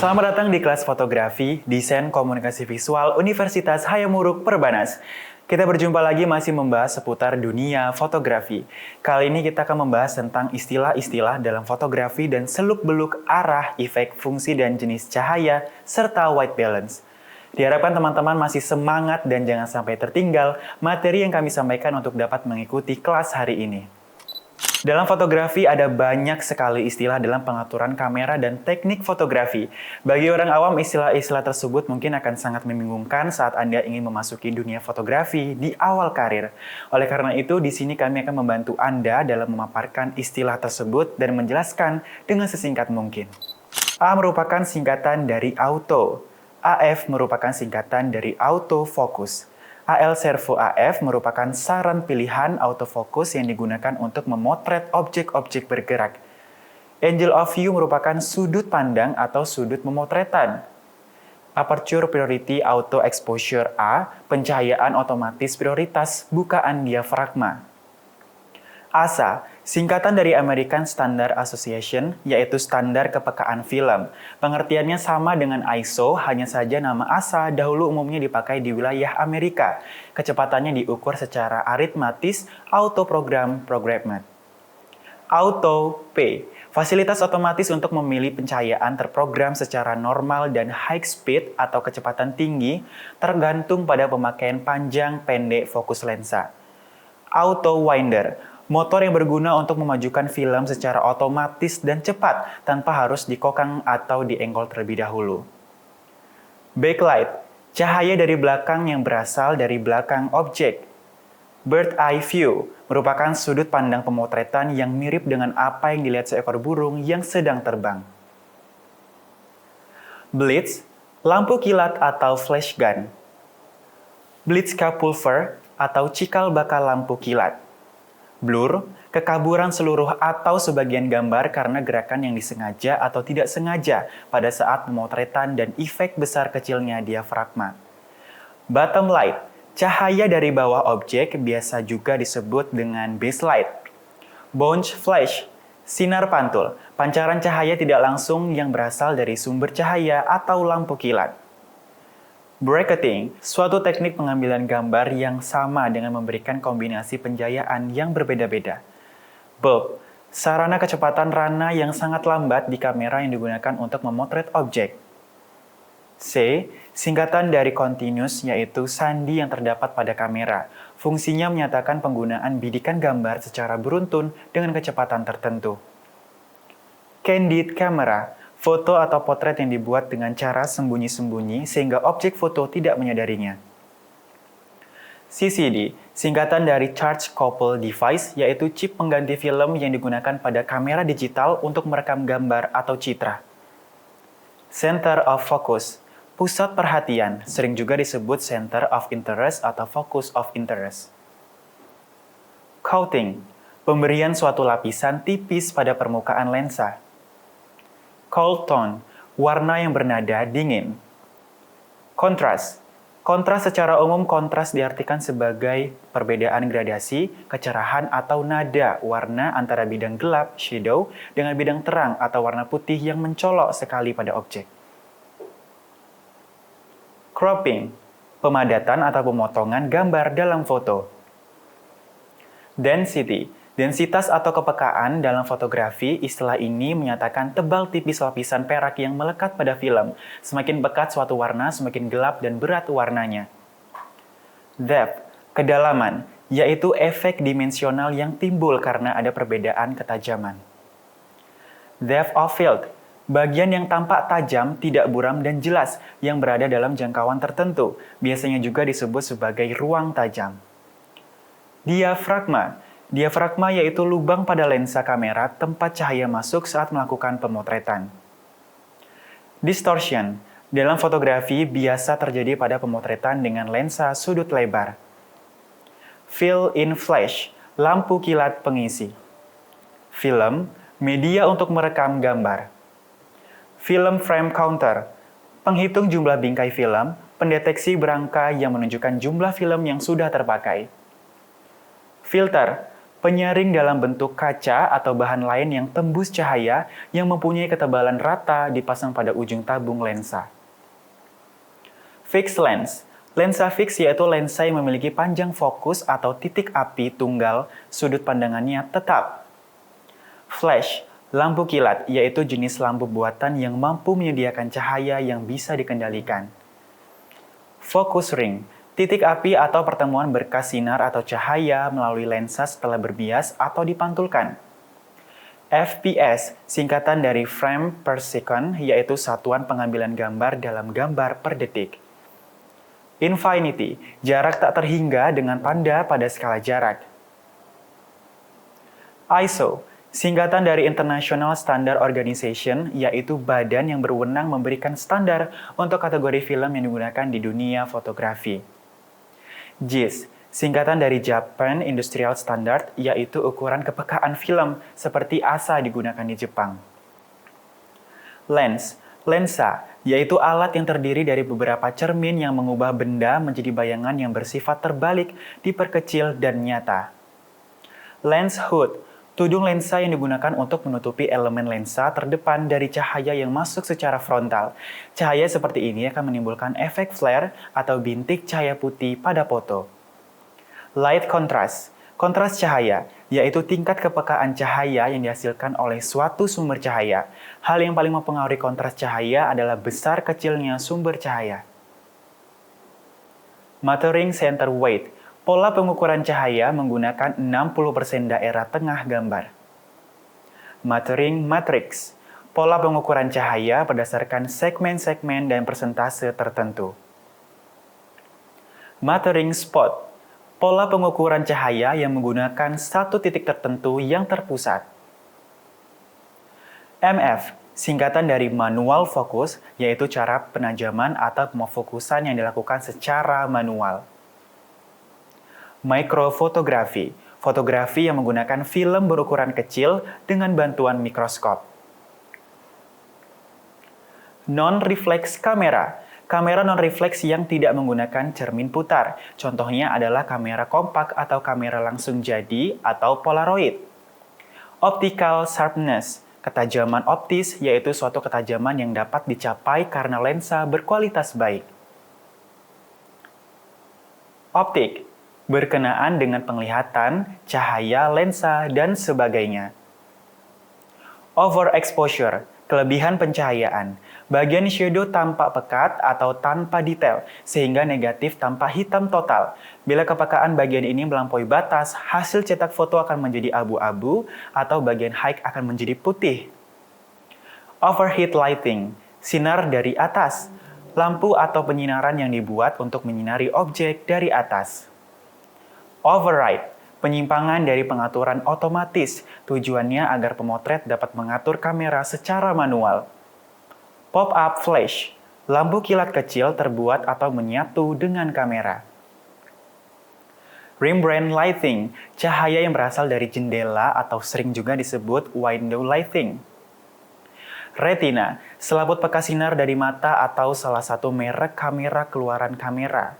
Selamat datang di kelas fotografi, desain komunikasi visual Universitas Hayamuruk Perbanas. Kita berjumpa lagi masih membahas seputar dunia fotografi. Kali ini kita akan membahas tentang istilah-istilah dalam fotografi dan seluk-beluk arah, efek, fungsi, dan jenis cahaya, serta white balance. Diharapkan teman-teman masih semangat dan jangan sampai tertinggal materi yang kami sampaikan untuk dapat mengikuti kelas hari ini. Dalam fotografi ada banyak sekali istilah dalam pengaturan kamera dan teknik fotografi. Bagi orang awam, istilah-istilah tersebut mungkin akan sangat membingungkan saat Anda ingin memasuki dunia fotografi di awal karir. Oleh karena itu, di sini kami akan membantu Anda dalam memaparkan istilah tersebut dan menjelaskan dengan sesingkat mungkin. A merupakan singkatan dari auto. AF merupakan singkatan dari autofocus. AL Servo AF merupakan saran pilihan autofocus yang digunakan untuk memotret objek-objek bergerak. Angle of view merupakan sudut pandang atau sudut pemotretan. Aperture Priority Auto Exposure A, pencahayaan otomatis prioritas bukaan diafragma. ASA, singkatan dari American Standard Association, yaitu standar kepekaan film. Pengertiannya sama dengan ISO, hanya saja nama ASA dahulu umumnya dipakai di wilayah Amerika. Kecepatannya diukur secara aritmatis, autoprogram programmed. Auto P, fasilitas otomatis untuk memilih pencahayaan terprogram secara normal dan high speed atau kecepatan tinggi, tergantung pada pemakaian panjang pendek fokus lensa. Auto Winder, motor yang berguna untuk memajukan film secara otomatis dan cepat tanpa harus dikokang atau dienggol terlebih dahulu. Backlight, cahaya dari belakang yang berasal dari belakang objek. Bird eye view, merupakan sudut pandang pemotretan yang mirip dengan apa yang dilihat seekor burung yang sedang terbang. Blitz, lampu kilat atau flash gun. Blitzkapulver atau cikal bakal lampu kilat. Blur, kekaburan seluruh atau sebagian gambar karena gerakan yang disengaja atau tidak sengaja pada saat pemotretan dan efek besar kecilnya diafragma. Bottom light, cahaya dari bawah objek biasa juga disebut dengan baselight. Bounce flash, sinar pantul, pancaran cahaya tidak langsung yang berasal dari sumber cahaya atau lampu kilat. Bracketing, suatu teknik pengambilan gambar yang sama dengan memberikan kombinasi penjayaan yang berbeda-beda. Bulb, sarana kecepatan rana yang sangat lambat di kamera yang digunakan untuk memotret objek. C, singkatan dari continuous yaitu sandi yang terdapat pada kamera. Fungsinya menyatakan penggunaan bidikan gambar secara beruntun dengan kecepatan tertentu. Candid camera, foto atau potret yang dibuat dengan cara sembunyi-sembunyi sehingga objek foto tidak menyadarinya. CCD, singkatan dari Charge Coupled Device, yaitu chip pengganti film yang digunakan pada kamera digital untuk merekam gambar atau citra. Center of Focus, pusat perhatian, sering juga disebut Center of Interest atau Focus of Interest. Coating, pemberian suatu lapisan tipis pada permukaan lensa. Cold tone, warna yang bernada dingin. Kontras, kontras secara umum kontras diartikan sebagai perbedaan gradasi, kecerahan atau nada warna antara bidang gelap, shadow, dengan bidang terang atau warna putih yang mencolok sekali pada objek. Cropping, pemadatan atau pemotongan gambar dalam foto. Density, densitas atau kepekaan dalam fotografi, istilah ini menyatakan tebal tipis lapisan perak yang melekat pada film. Semakin pekat suatu warna, semakin gelap dan berat warnanya. Depth, kedalaman, yaitu efek dimensional yang timbul karena ada perbedaan ketajaman. Depth of field, bagian yang tampak tajam, tidak buram dan jelas, yang berada dalam jangkauan tertentu, biasanya juga disebut sebagai ruang tajam. Diafragma, diafragma yaitu lubang pada lensa kamera tempat cahaya masuk saat melakukan pemotretan. Distortion, dalam fotografi biasa terjadi pada pemotretan dengan lensa sudut lebar. Fill-in flash, lampu kilat pengisi. Film, media untuk merekam gambar. Film frame counter, penghitung jumlah bingkai film, pendeteksi berangka yang menunjukkan jumlah film yang sudah terpakai. Filter, penyaring dalam bentuk kaca atau bahan lain yang tembus cahaya yang mempunyai ketebalan rata dipasang pada ujung tabung lensa. Fixed lens. Lensa fix yaitu lensa yang memiliki panjang fokus atau titik api tunggal, sudut pandangannya tetap. Flash. Lampu kilat yaitu jenis lampu buatan yang mampu menyediakan cahaya yang bisa dikendalikan. Focus ring. Titik api atau pertemuan berkas sinar atau cahaya melalui lensa setelah berbias atau dipantulkan. FPS, singkatan dari frame per second, yaitu satuan pengambilan gambar dalam gambar per detik. Infinity, jarak tak terhingga dengan tanda pada skala jarak. ISO, singkatan dari International Standard Organization, yaitu badan yang berwenang memberikan standar untuk kategori film yang digunakan di dunia fotografi. JIS, singkatan dari Japan Industrial Standard, yaitu ukuran kepekaan film seperti ASA digunakan di Jepang. Lens, lensa, yaitu alat yang terdiri dari beberapa cermin yang mengubah benda menjadi bayangan yang bersifat terbalik, diperkecil, dan nyata. Lens hood, tudung lensa yang digunakan untuk menutupi elemen lensa terdepan dari cahaya yang masuk secara frontal. Cahaya seperti ini akan menimbulkan efek flare atau bintik cahaya putih pada foto. Light contrast. Kontras cahaya, yaitu tingkat kepekaan cahaya yang dihasilkan oleh suatu sumber cahaya. Hal yang paling mempengaruhi kontras cahaya adalah besar kecilnya sumber cahaya. Mattering center weight. Pola pengukuran cahaya menggunakan 60% daerah tengah gambar. Mattering matrix. Pola pengukuran cahaya berdasarkan segmen-segmen dan persentase tertentu. Mattering spot. Pola pengukuran cahaya yang menggunakan satu titik tertentu yang terpusat. MF, singkatan dari manual focus, yaitu cara penajaman atau pemofokusan yang dilakukan secara manual. Mikrofotografi, fotografi yang menggunakan film berukuran kecil dengan bantuan mikroskop. Non-reflex kamera, kamera non-reflex yang tidak menggunakan cermin putar. Contohnya adalah kamera kompak atau kamera langsung jadi atau polaroid. Optical sharpness, ketajaman optis yaitu suatu ketajaman yang dapat dicapai karena lensa berkualitas baik. Optik, berkenaan dengan penglihatan, cahaya, lensa, dan sebagainya. Overexposure, kelebihan pencahayaan. Bagian shadow tampak pekat atau tanpa detail, sehingga negatif tampak hitam total. Bila kepekaan bagian ini melampaui batas, hasil cetak foto akan menjadi abu-abu atau bagian high akan menjadi putih. Overhead lighting, sinar dari atas. Lampu atau penyinaran yang dibuat untuk menyinari objek dari atas. Override, penyimpangan dari pengaturan otomatis, tujuannya agar pemotret dapat mengatur kamera secara manual. Pop-up flash, lampu kilat kecil terbuat atau menyatu dengan kamera. Rembrandt lighting, cahaya yang berasal dari jendela atau sering juga disebut window lighting. Retina, selaput pekas sinar dari mata atau salah satu merek kamera keluaran kamera.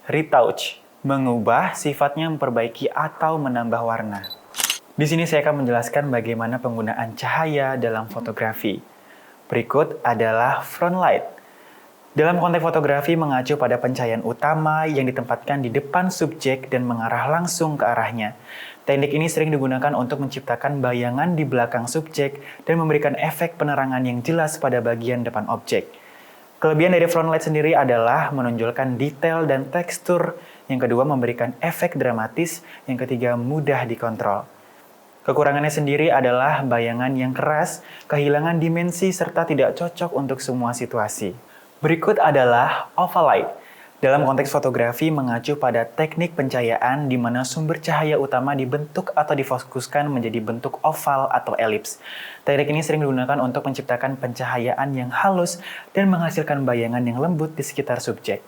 Retouch, mengubah sifatnya memperbaiki atau menambah warna. Di sini saya akan menjelaskan bagaimana penggunaan cahaya dalam fotografi. Berikut adalah front light. Dalam konteks fotografi mengacu pada pencahayaan utama yang ditempatkan di depan subjek dan mengarah langsung ke arahnya. Teknik ini sering digunakan untuk menciptakan bayangan di belakang subjek dan memberikan efek penerangan yang jelas pada bagian depan objek. Kelebihan dari front light sendiri adalah menonjolkan detail dan tekstur. Yang kedua, memberikan efek dramatis. Yang ketiga, mudah dikontrol. Kekurangannya sendiri adalah bayangan yang keras, kehilangan dimensi, serta tidak cocok untuk semua situasi. Berikut adalah oval light. Dalam konteks fotografi mengacu pada teknik pencahayaan di mana sumber cahaya utama dibentuk atau difokuskan menjadi bentuk oval atau elips. Teknik ini sering digunakan untuk menciptakan pencahayaan yang halus dan menghasilkan bayangan yang lembut di sekitar subjek.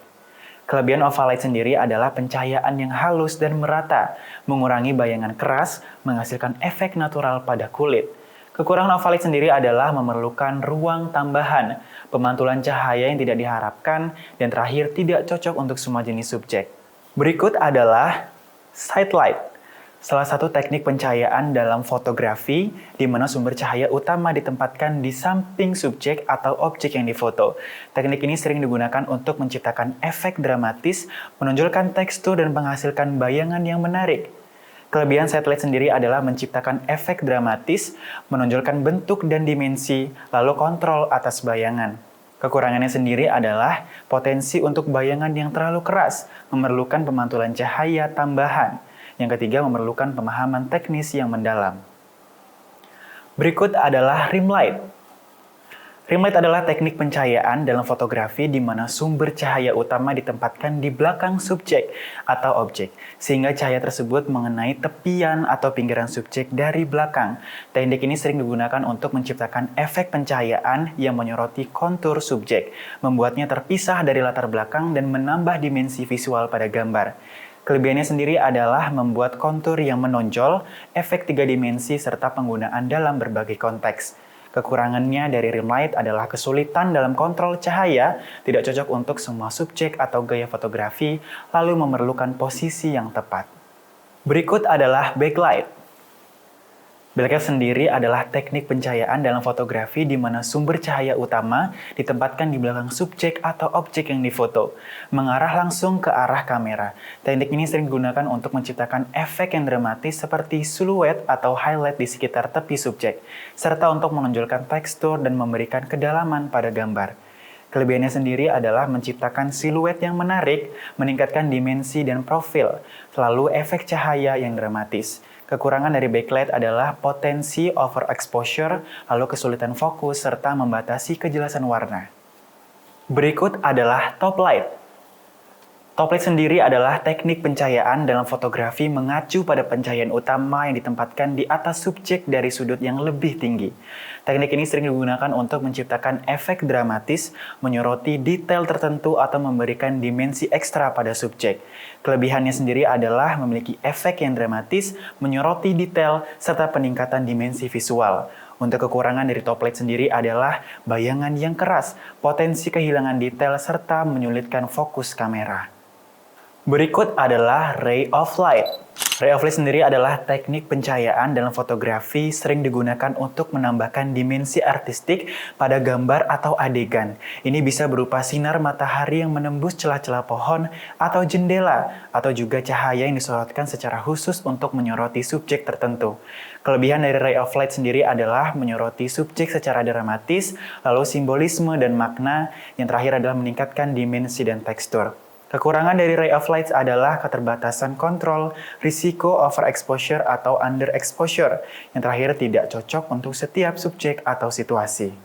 Kelebihan oval light sendiri adalah pencahayaan yang halus dan merata, mengurangi bayangan keras, menghasilkan efek natural pada kulit. Kekurangan oval light sendiri adalah memerlukan ruang tambahan, pemantulan cahaya yang tidak diharapkan, dan terakhir tidak cocok untuk semua jenis subjek. Berikut adalah side light. Salah satu teknik pencahayaan dalam fotografi di mana sumber cahaya utama ditempatkan di samping subjek atau objek yang difoto. Teknik ini sering digunakan untuk menciptakan efek dramatis, menonjolkan tekstur dan menghasilkan bayangan yang menarik. Kelebihan satelit sendiri adalah menciptakan efek dramatis, menonjolkan bentuk dan dimensi, lalu kontrol atas bayangan. Kekurangannya sendiri adalah potensi untuk bayangan yang terlalu keras, memerlukan pemantulan cahaya tambahan. Yang ketiga, memerlukan pemahaman teknis yang mendalam. Berikut adalah rim light. Rim light adalah teknik pencahayaan dalam fotografi di mana sumber cahaya utama ditempatkan di belakang subjek atau objek, sehingga cahaya tersebut mengenai tepian atau pinggiran subjek dari belakang. Teknik ini sering digunakan untuk menciptakan efek pencahayaan yang menyoroti kontur subjek, membuatnya terpisah dari latar belakang dan menambah dimensi visual pada gambar. Kelebihannya sendiri adalah membuat kontur yang menonjol, efek 3 dimensi, serta penggunaan dalam berbagai konteks. Kekurangannya dari rim light adalah kesulitan dalam kontrol cahaya, tidak cocok untuk semua subjek atau gaya fotografi, lalu memerlukan posisi yang tepat. Berikut adalah backlight. Backlight sendiri adalah teknik pencahayaan dalam fotografi di mana sumber cahaya utama ditempatkan di belakang subjek atau objek yang difoto, mengarah langsung ke arah kamera. Teknik ini sering digunakan untuk menciptakan efek yang dramatis seperti siluet atau highlight di sekitar tepi subjek, serta untuk menonjolkan tekstur dan memberikan kedalaman pada gambar. Kelebihannya sendiri adalah menciptakan siluet yang menarik, meningkatkan dimensi dan profil, lalu efek cahaya yang dramatis. Kekurangan dari backlight adalah potensi overexposure, lalu kesulitan fokus, serta membatasi kejelasan warna. Berikut adalah top light. Top light sendiri adalah teknik pencahayaan dalam fotografi mengacu pada pencahayaan utama yang ditempatkan di atas subjek dari sudut yang lebih tinggi. Teknik ini sering digunakan untuk menciptakan efek dramatis, menyoroti detail tertentu atau memberikan dimensi ekstra pada subjek. Kelebihannya sendiri adalah memiliki efek yang dramatis, menyoroti detail, serta peningkatan dimensi visual. Untuk kekurangan dari top light sendiri adalah bayangan yang keras, potensi kehilangan detail, serta menyulitkan fokus kamera. Berikut adalah ray of light. Ray of light sendiri adalah teknik pencahayaan dalam fotografi sering digunakan untuk menambahkan dimensi artistik pada gambar atau adegan. Ini bisa berupa sinar matahari yang menembus celah-celah pohon atau jendela, atau juga cahaya yang disorotkan secara khusus untuk menyoroti subjek tertentu. Kelebihan dari ray of light sendiri adalah menyoroti subjek secara dramatis, lalu simbolisme dan makna, yang terakhir adalah meningkatkan dimensi dan tekstur. Kekurangan dari ray of light adalah keterbatasan kontrol, risiko overexposure atau underexposure, yang terakhir tidak cocok untuk setiap subjek atau situasi.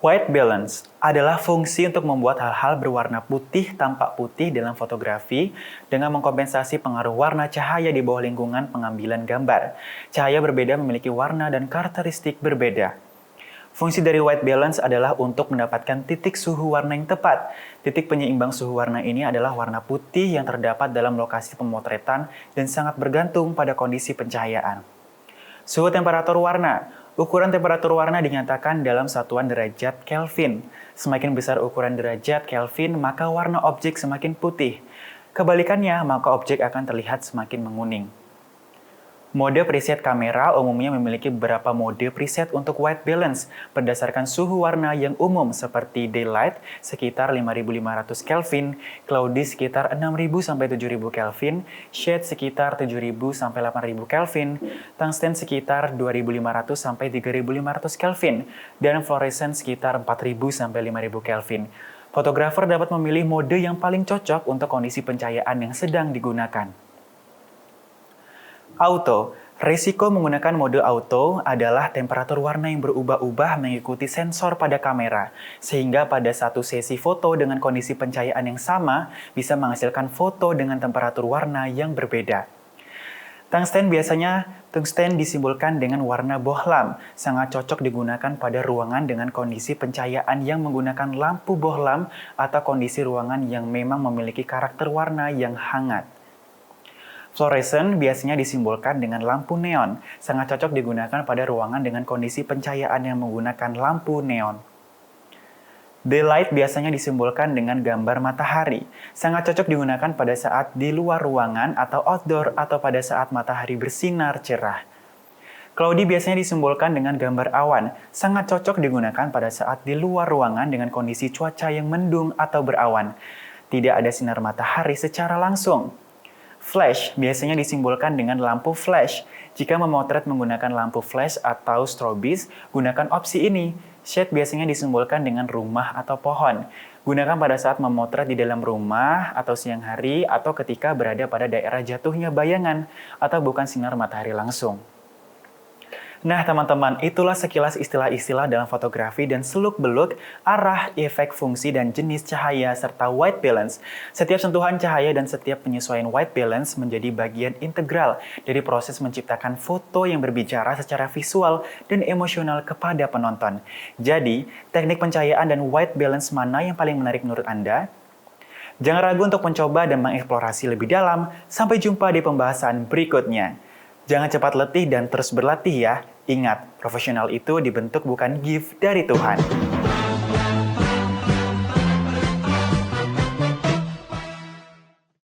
White balance adalah fungsi untuk membuat hal-hal berwarna putih tampak putih dalam fotografi dengan mengkompensasi pengaruh warna cahaya di bawah lingkungan pengambilan gambar. Cahaya berbeda memiliki warna dan karakteristik berbeda. Fungsi dari white balance adalah untuk mendapatkan titik suhu warna yang tepat. Titik penyeimbang suhu warna ini adalah warna putih yang terdapat dalam lokasi pemotretan dan sangat bergantung pada kondisi pencahayaan. Suhu temperatur warna. Ukuran temperatur warna dinyatakan dalam satuan derajat Kelvin. Semakin besar ukuran derajat Kelvin, maka warna objek semakin putih. Kebalikannya, maka objek akan terlihat semakin menguning. Mode preset kamera umumnya memiliki beberapa mode preset untuk white balance berdasarkan suhu warna yang umum seperti daylight sekitar 5500 Kelvin, cloudy sekitar 6000 sampai 7000 Kelvin, shade sekitar 7000 sampai 8000 Kelvin, tungsten sekitar 2500 sampai 3500 Kelvin, dan fluorescent sekitar 4000 sampai 5000 Kelvin. Fotografer dapat memilih mode yang paling cocok untuk kondisi pencahayaan yang sedang digunakan. Auto. Risiko menggunakan mode auto adalah temperatur warna yang berubah-ubah mengikuti sensor pada kamera, sehingga pada satu sesi foto dengan kondisi pencahayaan yang sama bisa menghasilkan foto dengan temperatur warna yang berbeda. Tungsten disimbolkan dengan warna bohlam, sangat cocok digunakan pada ruangan dengan kondisi pencahayaan yang menggunakan lampu bohlam atau kondisi ruangan yang memang memiliki karakter warna yang hangat. Fluorescent biasanya disimbolkan dengan lampu neon, sangat cocok digunakan pada ruangan dengan kondisi pencahayaan yang menggunakan lampu neon. Daylight biasanya disimbolkan dengan gambar matahari. Sangat cocok digunakan pada saat di luar ruangan atau outdoor atau pada saat matahari bersinar cerah. Cloudy biasanya disimbolkan dengan gambar awan. Sangat cocok digunakan pada saat di luar ruangan dengan kondisi cuaca yang mendung atau berawan. Tidak ada sinar matahari secara langsung. Flash biasanya disimbolkan dengan lampu flash. Jika memotret menggunakan lampu flash atau strobis, gunakan opsi ini. Shade biasanya disimbolkan dengan rumah atau pohon. Gunakan pada saat memotret di dalam rumah atau siang hari atau ketika berada pada daerah jatuhnya bayangan atau bukan sinar matahari langsung. Nah teman-teman, itulah sekilas istilah-istilah dalam fotografi dan seluk-beluk arah, efek, fungsi, dan jenis cahaya serta white balance. Setiap sentuhan cahaya dan setiap penyesuaian white balance menjadi bagian integral dari proses menciptakan foto yang berbicara secara visual dan emosional kepada penonton. Jadi, teknik pencahayaan dan white balance mana yang paling menarik menurut Anda? Jangan ragu untuk mencoba dan mengeksplorasi lebih dalam. Sampai jumpa di pembahasan berikutnya. Jangan cepat letih dan terus berlatih ya. Ingat, profesional itu dibentuk bukan gift dari Tuhan.